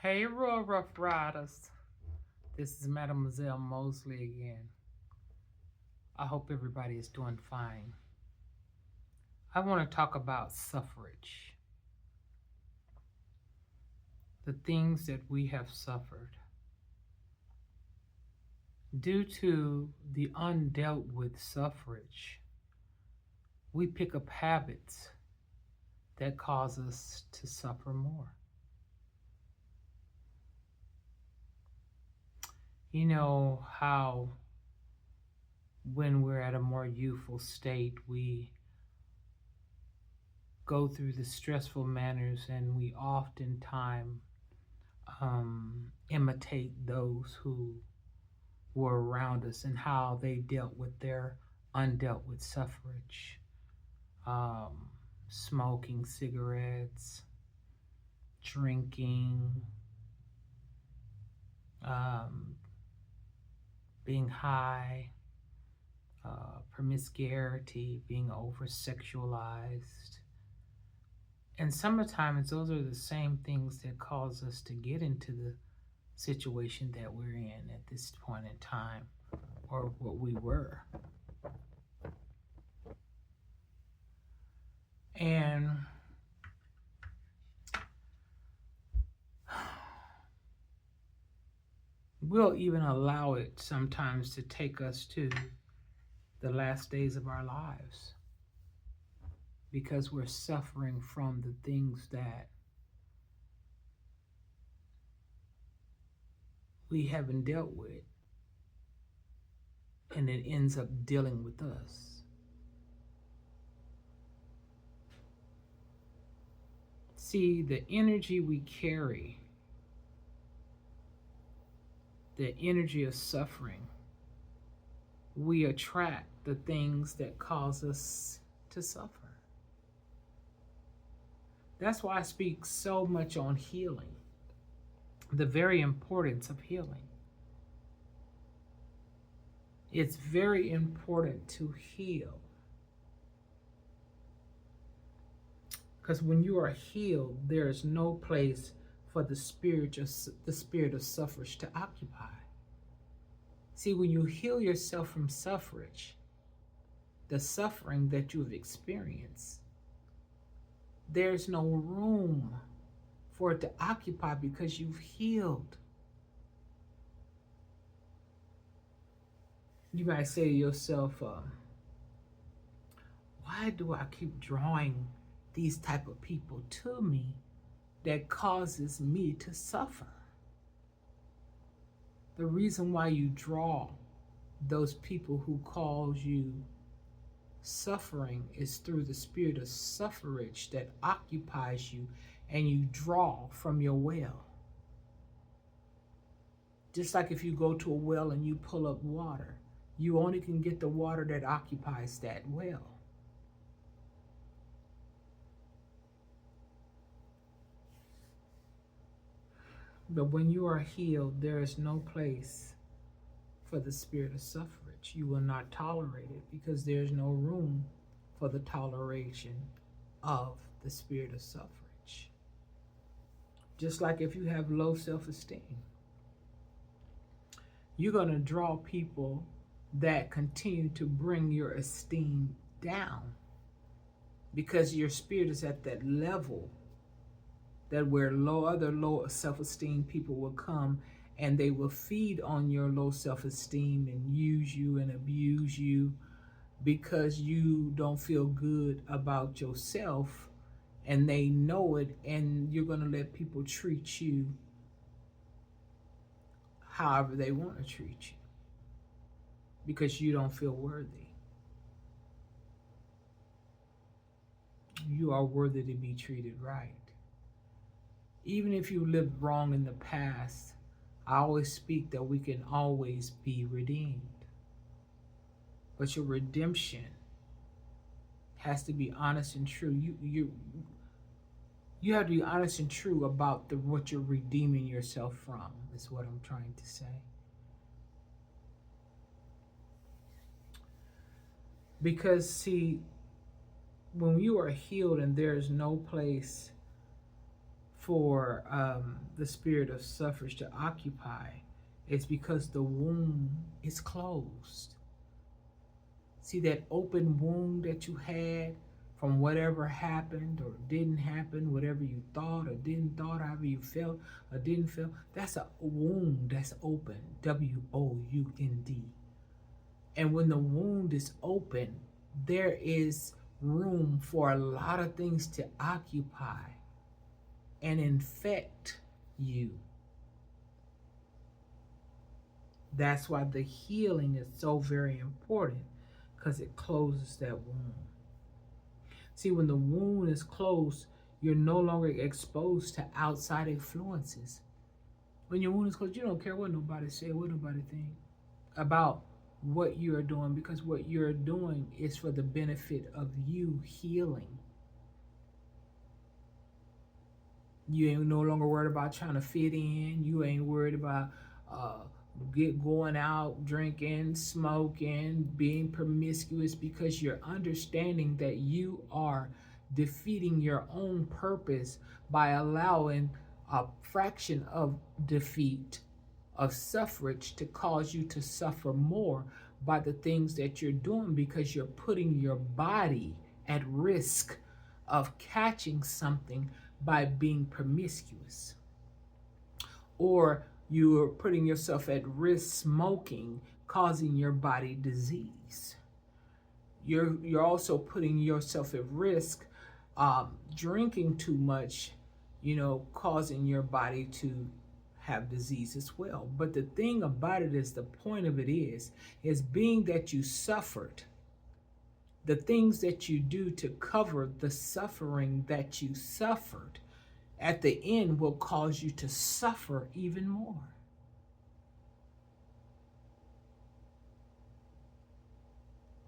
Hey, Royal Rough Riders. This is Mademoiselle Mosley again. I hope everybody is doing fine. I want to talk about suffrage, the things that we have suffered. Due to the undealt with suffrage, we pick up habits that cause us to suffer more. You know how when we're at a more youthful state, we go through the stressful manners and we oftentimes imitate those who were around us and how they dealt with their undealt with suffrage, um, smoking cigarettes, drinking, um, being high, promiscuity, being over sexualized. And sometimes those are the same things that cause us to get into the situation that we're in at this point in time, or what we were. And we'll even allow it sometimes to take us to the last days of our lives because we're suffering from the things that we haven't dealt with, and it ends up dealing with us. See, the energy we carry, the energy of suffering, we attract the things that cause us to suffer. That's why I speak so much on healing, the very importance of healing. It's very important to heal. Because when you are healed, there is no place for the spirit of suffrage to occupy. See, when you heal yourself from suffrage, the suffering that you've experienced, there's no room for it to occupy because you've healed. You might say to yourself, why do I keep drawing these type of people to me that causes me to suffer? The reason why you draw those people who cause you suffering is through the spirit of suffrage that occupies you, and you draw from your well. Just like if you go to a well and you pull up water, you only can get the water that occupies that well. But when you are healed, there is no place for the spirit of suffrage. You will not tolerate it because there's no room for the toleration of the spirit of suffrage. Just like if you have low self-esteem, you're going to draw people that continue to bring your esteem down because your spirit is at that level that where other low self-esteem people will come and they will feed on your low self-esteem and use you and abuse you because you don't feel good about yourself, and they know it, and you're going to let people treat you however they want to treat you because you don't feel worthy. You are worthy to be treated right. Even if you lived wrong in the past, I always speak that we can always be redeemed. But your redemption has to be honest and true. You have to be honest and true about what you're redeeming yourself from, is what I'm trying to say. Because see, when you are healed and there is no place for the spirit of suffrage to occupy is because the womb is closed. See that open wound that you had from whatever happened or didn't happen, whatever you thought or didn't thought, however you felt or didn't feel, that's a wound that's open, W-O-U-N-D. And when the wound is open, there is room for a lot of things to occupy and infect you. That's why the healing is so very important, because it closes that wound. See, when the wound is closed, you're no longer exposed to outside influences. When your wound is closed, you don't care what nobody say, what nobody think about what you're doing, because what you're doing is for the benefit of you healing. You ain't no longer worried about trying to fit in. You ain't worried about going out, drinking, smoking, being promiscuous, because you're understanding that you are defeating your own purpose by allowing a fraction of defeat, of suffrage, to cause you to suffer more by the things that you're doing, because you're putting your body at risk of catching something by being promiscuous. Or you're putting yourself at risk smoking, causing your body disease. You're also putting yourself at risk drinking too much, causing your body to have disease as well. But the thing about it is, the point of it is being that you suffered, the things that you do to cover the suffering that you suffered, at the end will cause you to suffer even more.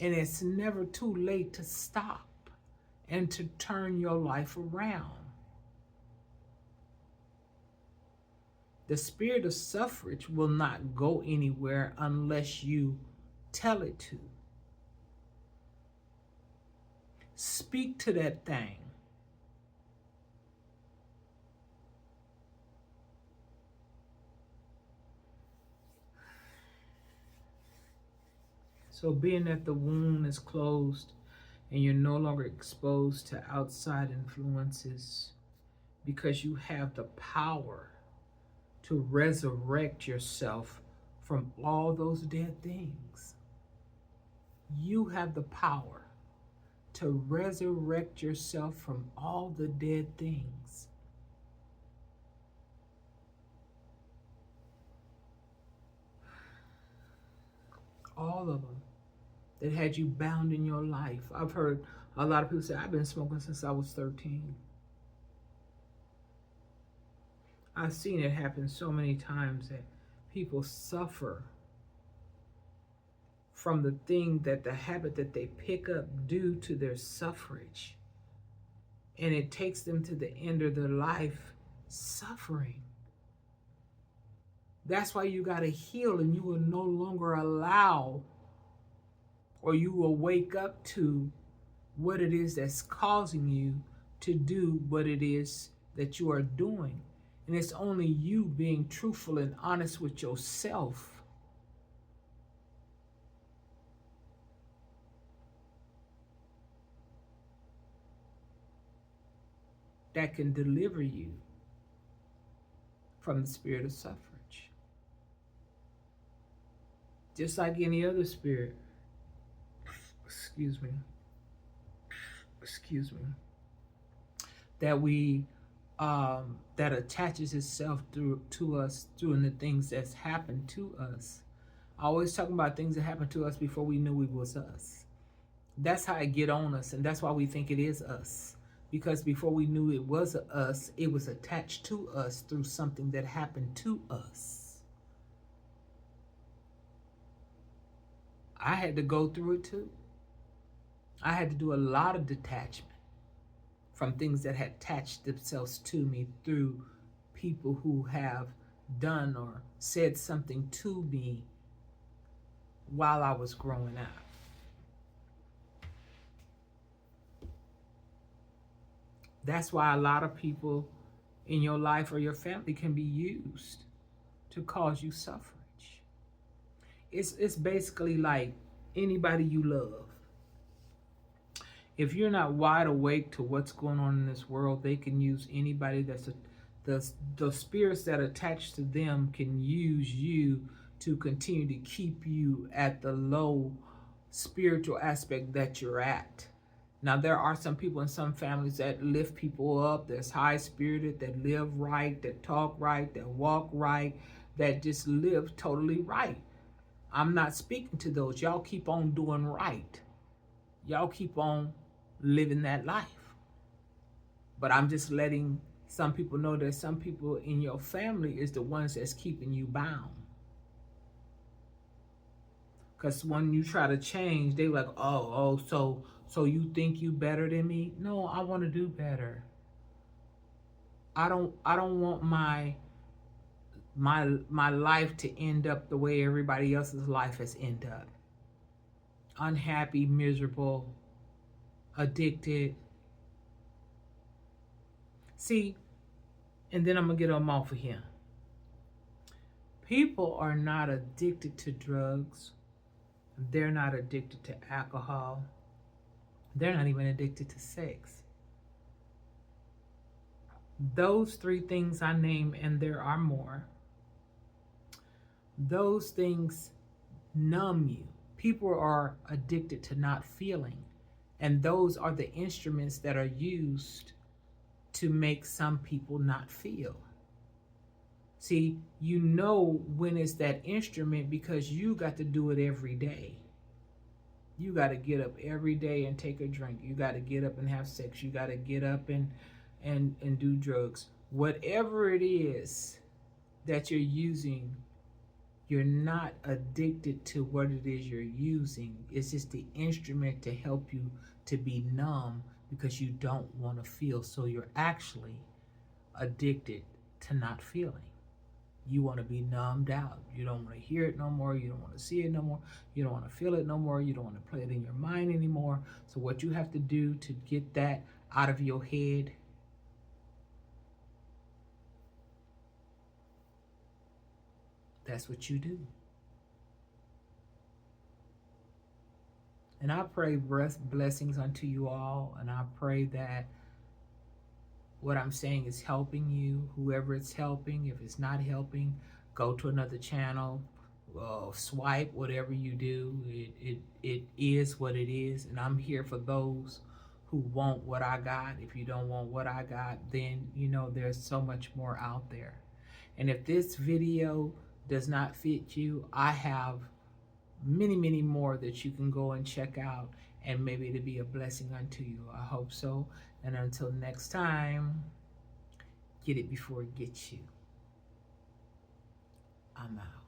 And it's never too late to stop and to turn your life around. The spirit of suffrage will not go anywhere unless you tell it to. Speak to that thing. So being that the wound is closed and you're no longer exposed to outside influences, because you have the power to resurrect yourself from all those dead things. You have the power to resurrect yourself from all the dead things. All of them that had you bound in your life. I've heard a lot of people say, I've been smoking since I was 13. I've seen it happen so many times that people suffer from the thing, that the habit that they pick up due to their suffrage. And it takes them to the end of their life suffering. That's why you got to heal, and you will no longer allow, or you will wake up to what it is that's causing you to do what it is that you are doing. And it's only you being truthful and honest with yourself that can deliver you from the spirit of suffrage. Just like any other spirit, excuse me, that we that attaches itself to us through the things that's happened to us. I always talking about things that happened to us before we knew it was us. That's how it get on us, and that's why we think it is us. Because before we knew it was us, it was attached to us through something that happened to us. I had to go through it too. I had to do a lot of detachment from things that had attached themselves to me through people who have done or said something to me while I was growing up. That's why a lot of people in your life or your family can be used to cause you suffrage. It's basically like anybody you love. If you're not wide awake to what's going on in this world, they can use anybody the spirits that attach to them can use you to continue to keep you at the low spiritual aspect that you're at. Now, there are some people in some families that lift people up, that's high spirited, that live right, that talk right, that walk right, that just live totally right. I'm not speaking to those. Y'all keep on doing right. Y'all keep on living that life. But I'm just letting some people know that some people in your family is the ones that's keeping you bound. Because when you try to change, they like, so you think you better than me? No, I want to do better. I don't want my life to end up the way everybody else's life has ended up. Unhappy, miserable, addicted. See, and then I'm going to get them off of here. People are not addicted to drugs. They're not addicted to alcohol. They're not even addicted to sex. Those three things I name, and there are more, those things numb you. People are addicted to not feeling. And those are the instruments that are used to make some people not feel. See, you know when it's that instrument because you got to do it every day. You got to get up every day and take a drink. You got to get up and have sex. You got to get up and do drugs. Whatever it is that you're using, you're not addicted to what it is you're using. It's just the instrument to help you to be numb because you don't want to feel. So you're actually addicted to not feeling. You want to be numbed out. You don't want to hear it no more. You don't want to see it no more. You don't want to feel it no more. You don't want to play it in your mind anymore. So what you have to do to get that out of your head, that's what you do. And I pray blessings unto you all. And I pray that what I'm saying is helping you, whoever it's helping. If it's not helping, go to another channel, swipe, whatever you do. It is what it is. And I'm here for those who want what I got. If you don't want what I got, then you know there's so much more out there. And if this video does not fit you, I have many, many more that you can go and check out, and maybe it'll be a blessing unto you. I hope so. And until next time, get it before it gets you. I'm out.